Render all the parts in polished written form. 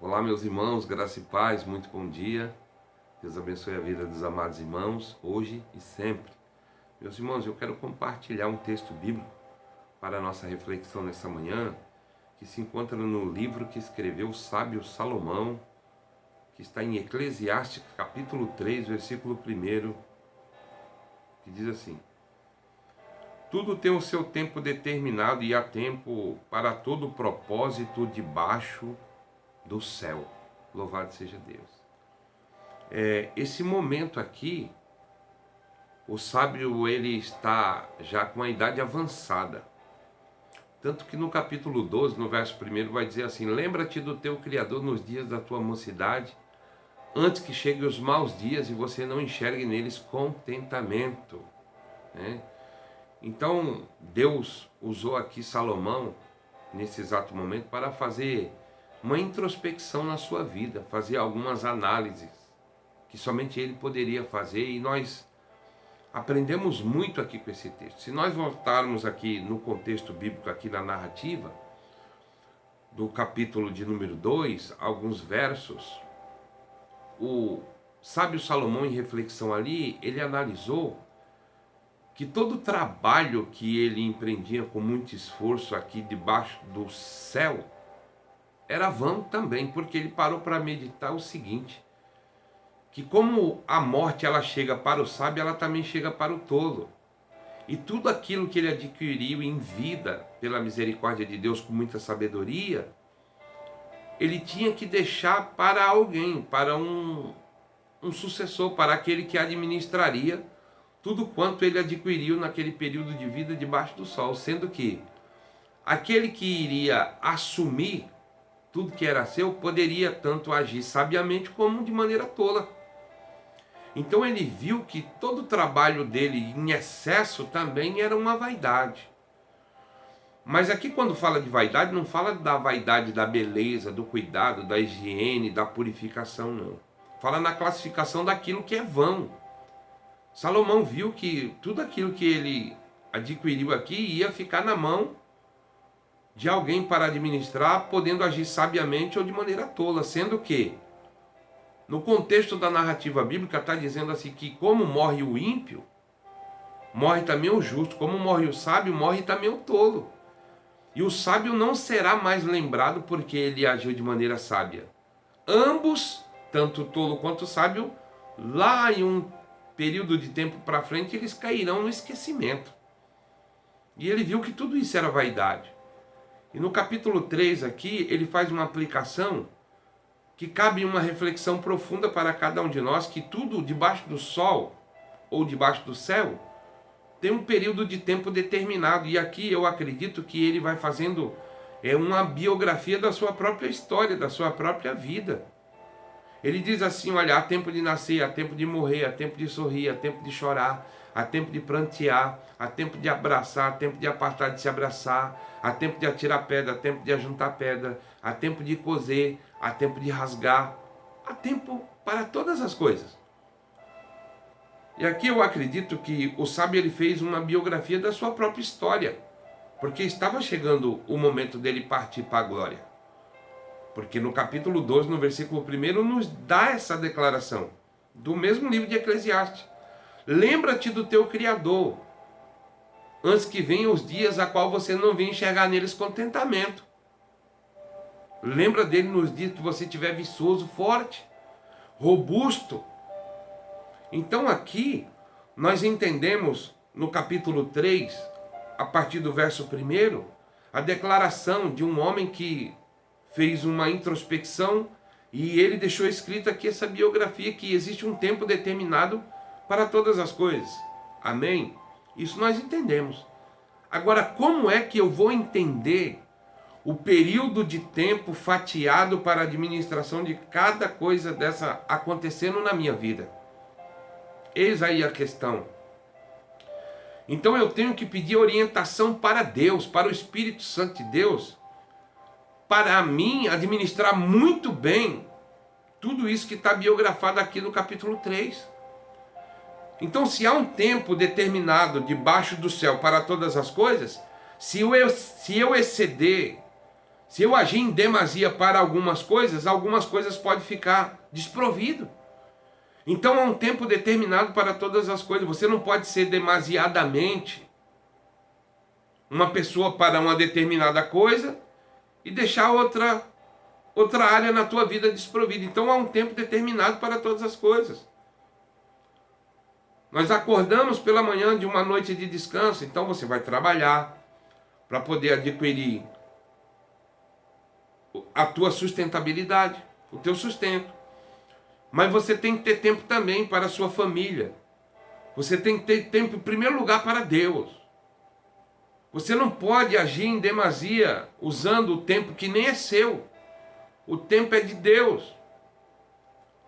Olá, meus irmãos, graça e paz, muito bom dia. Deus abençoe a vida dos amados irmãos, hoje e sempre. Meus irmãos, eu quero compartilhar um texto bíblico para a nossa reflexão nessa manhã, que se encontra no livro que escreveu o sábio Salomão, que está em Eclesiastes, capítulo 3, versículo 1, que diz assim: Tudo tem o seu tempo determinado e há tempo para todo propósito debaixo do céu. Louvado seja Deus. Esse momento aqui, o sábio ele está já com a idade avançada. Tanto que no capítulo 12, no verso 1, vai dizer assim: Lembra-te do teu Criador nos dias da tua mocidade, antes que cheguem os maus dias e você não enxergue neles contentamento. Né? Então, Deus usou aqui Salomão, nesse exato momento, para fazer uma introspecção na sua vida, fazer algumas análises que somente ele poderia fazer, e nós aprendemos muito aqui com esse texto. Se nós voltarmos aqui no contexto bíblico, aqui na narrativa, do capítulo de número 2, alguns versos, o sábio Salomão, em reflexão ali, ele analisou que todo o trabalho que ele empreendia com muito esforço aqui debaixo do céu era vão também, porque ele parou para meditar o seguinte: que como a morte ela chega para o sábio, ela também chega para o tolo. E tudo aquilo que ele adquiriu em vida, pela misericórdia de Deus, com muita sabedoria, ele tinha que deixar para alguém, para um sucessor, para aquele que administraria tudo quanto ele adquiriu naquele período de vida debaixo do sol, sendo que aquele que iria assumir tudo que era seu poderia tanto agir sabiamente como de maneira tola. Então ele viu que todo o trabalho dele em excesso também era uma vaidade. Mas aqui quando fala de vaidade, não fala da vaidade da beleza, do cuidado, da higiene, da purificação, não. Fala na classificação daquilo que é vão. Salomão viu que tudo aquilo que ele adquiriu aqui ia ficar na mão de alguém para administrar, podendo agir sabiamente ou de maneira tola, sendo que no contexto da narrativa bíblica está dizendo assim que como morre o ímpio, morre também o justo. Como morre o sábio, morre também o tolo. E o sábio não será mais lembrado porque ele agiu de maneira sábia. Ambos, tanto o tolo quanto o sábio, lá em um período de tempo para frente, eles cairão no esquecimento. E ele viu que tudo isso era vaidade. E no capítulo 3 aqui, ele faz uma aplicação que cabe uma reflexão profunda para cada um de nós, que tudo debaixo do sol ou debaixo do céu tem um período de tempo determinado. E aqui eu acredito que ele vai fazendo uma biografia da sua própria história, da sua própria vida. Ele diz assim: olha, há tempo de nascer, há tempo de morrer, há tempo de sorrir, há tempo de chorar, há tempo de prantear, há tempo de abraçar, há tempo de apartar de se abraçar, há tempo de atirar pedra, há tempo de ajuntar pedra, há tempo de coser, há tempo de rasgar, há tempo para todas as coisas. E aqui eu acredito que o sábio ele fez uma biografia da sua própria história, porque estava chegando o momento dele partir para a glória. Porque no capítulo 12, no versículo 1, nos dá essa declaração, do mesmo livro de Eclesiastes. Lembra-te do teu Criador, antes que venham os dias a qual você não vem enxergar neles contentamento. Lembra dele nos dias que você estiver viçoso, forte, robusto. Então aqui, nós entendemos no capítulo 3, a partir do verso 1, a declaração de um homem que fez uma introspecção e ele deixou escrito aqui essa biografia, que existe um tempo determinado para todas as coisas. Amém? Isso nós entendemos. Agora, como é que eu vou entender o período de tempo fatiado para a administração de cada coisa dessa acontecendo na minha vida? Eis aí a questão. Então eu tenho que pedir orientação para Deus, para o Espírito Santo de Deus, para mim administrar muito bem tudo isso que está biografado aqui no capítulo 3. Então, se há um tempo determinado debaixo do céu para todas as coisas, se eu exceder, Se eu agir em demasia para algumas coisas podem ficar desprovido. Então há um tempo determinado para todas as coisas. Você não pode ser demasiadamente uma pessoa para uma determinada coisa e deixar outra área na tua vida desprovida. Então há um tempo determinado para todas as coisas. Nós acordamos pela manhã de uma noite de descanso, então você vai trabalhar para poder adquirir a tua sustentabilidade, o teu sustento. Mas você tem que ter tempo também para a sua família. Você tem que ter tempo, em primeiro lugar, para Deus. Você não pode agir em demasia usando o tempo que nem é seu. O tempo é de Deus.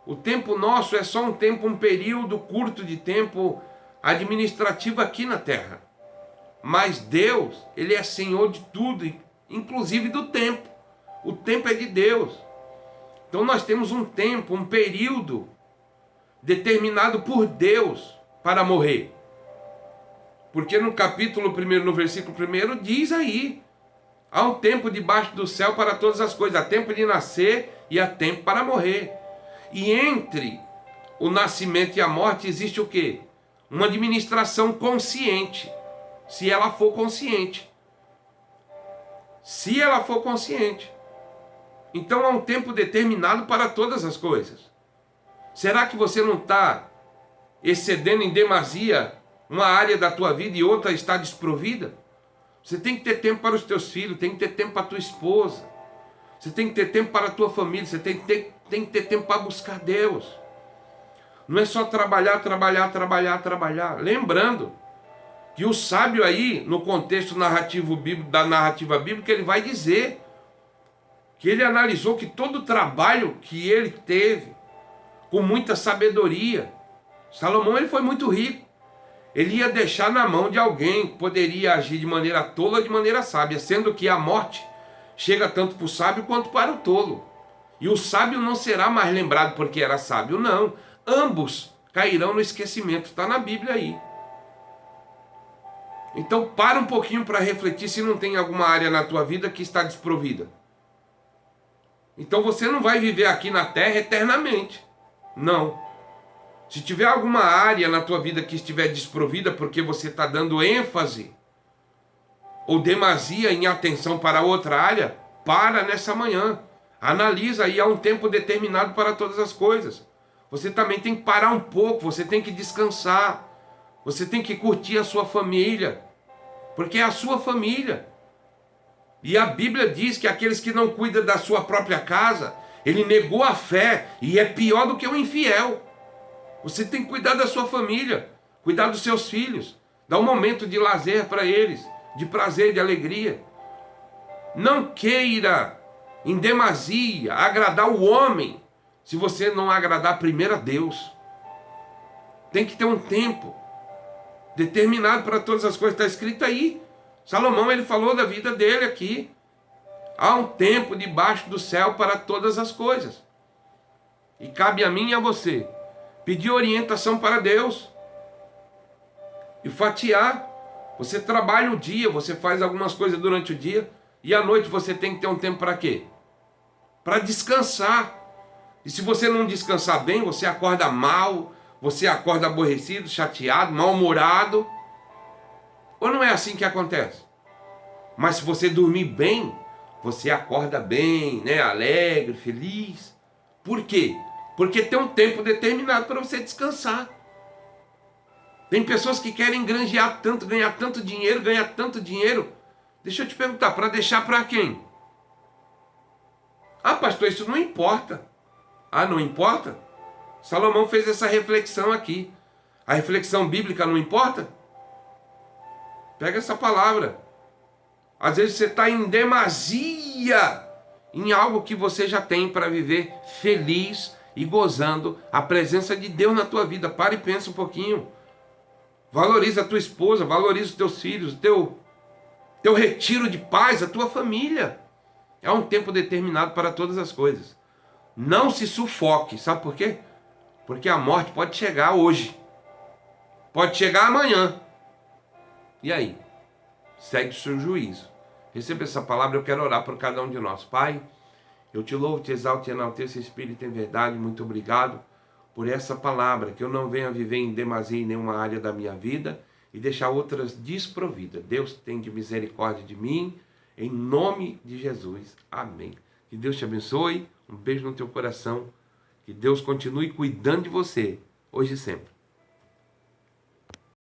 O tempo nosso é só um período curto de tempo administrativo aqui na terra. Mas Deus, Ele é Senhor de tudo, inclusive do tempo. O tempo é de Deus. Então nós temos um tempo, um período determinado por Deus para morrer. Porque no capítulo 1, no versículo 1, diz aí: há um tempo debaixo do céu para todas as coisas, há tempo de nascer e há tempo para morrer. E entre o nascimento e a morte existe o quê? Uma administração consciente, se ela for consciente. Se ela for consciente. Então há um tempo determinado para todas as coisas. Será que você não está excedendo em demasia uma área da tua vida e outra está desprovida? Você tem que ter tempo para os teus filhos, tem que ter tempo para a tua esposa. Você tem que ter tempo para a tua família, você tem que ter tempo para buscar Deus. Não é só trabalhar. Lembrando que o sábio aí, no contexto narrativo bíblico, da narrativa bíblica, ele vai dizer que ele analisou que todo o trabalho que ele teve, com muita sabedoria, Salomão ele foi muito rico. Ele ia deixar na mão de alguém que poderia agir de maneira tola ou de maneira sábia, sendo que a morte chega tanto para o sábio quanto para o tolo. E o sábio não será mais lembrado porque era sábio, não. Ambos cairão no esquecimento, está na Bíblia aí. Então para um pouquinho para refletir se não tem alguma área na tua vida que está desprovida. Então você não vai viver aqui na terra eternamente. Não. Se tiver alguma área na tua vida que estiver desprovida porque você está dando ênfase ou demasia em atenção para outra área, para nessa manhã. Analisa aí, há um tempo determinado para todas as coisas. Você também tem que parar um pouco, você tem que descansar. Você tem que curtir a sua família, porque é a sua família. E a Bíblia diz que aqueles que não cuidam da sua própria casa, ele negou a fé e é pior do que o infiel. Você tem que cuidar da sua família, cuidar dos seus filhos, dar um momento de lazer para eles, de prazer, de alegria. Não queira em demasia agradar o homem, se você não agradar primeiro a Deus. Tem que ter um tempo determinado para todas as coisas, está escrito aí. Salomão ele falou da vida dele aqui. Há um tempo debaixo do céu para todas as coisas. E cabe a mim e a você pedir orientação para Deus e fatiar. Você trabalha o dia, você faz algumas coisas durante o dia e à noite você tem que ter um tempo para quê? Para descansar. E se você não descansar bem, você acorda mal, você acorda aborrecido, chateado, mal-humorado. Ou não é assim que acontece? Mas se você dormir bem, você acorda bem, né? Alegre, feliz. Por quê? Porque tem um tempo determinado para você descansar. Tem pessoas que querem granjear tanto, ganhar tanto dinheiro. Deixa eu te perguntar, para deixar para quem? Ah, pastor, isso não importa. Ah, não importa? Salomão fez essa reflexão aqui. A reflexão bíblica não importa? Pega essa palavra. Às vezes você está em demasia em algo que você já tem para viver feliz e gozando a presença de Deus na tua vida. Para e pensa um pouquinho. Valoriza a tua esposa, valoriza os teus filhos, o teu retiro de paz, a tua família. É um tempo determinado para todas as coisas. Não se sufoque. Sabe por quê? Porque a morte pode chegar hoje. Pode chegar amanhã. E aí? Segue o seu juízo. Receba essa palavra, eu quero orar por cada um de nós. Pai, eu te louvo, te exalto, te enalteço, Espírito em verdade. Muito obrigado por essa palavra, que eu não venha viver em demasia em nenhuma área da minha vida e deixar outras desprovidas. Deus tem de misericórdia de mim, em nome de Jesus. Amém. Que Deus te abençoe, um beijo no teu coração, que Deus continue cuidando de você, hoje e sempre.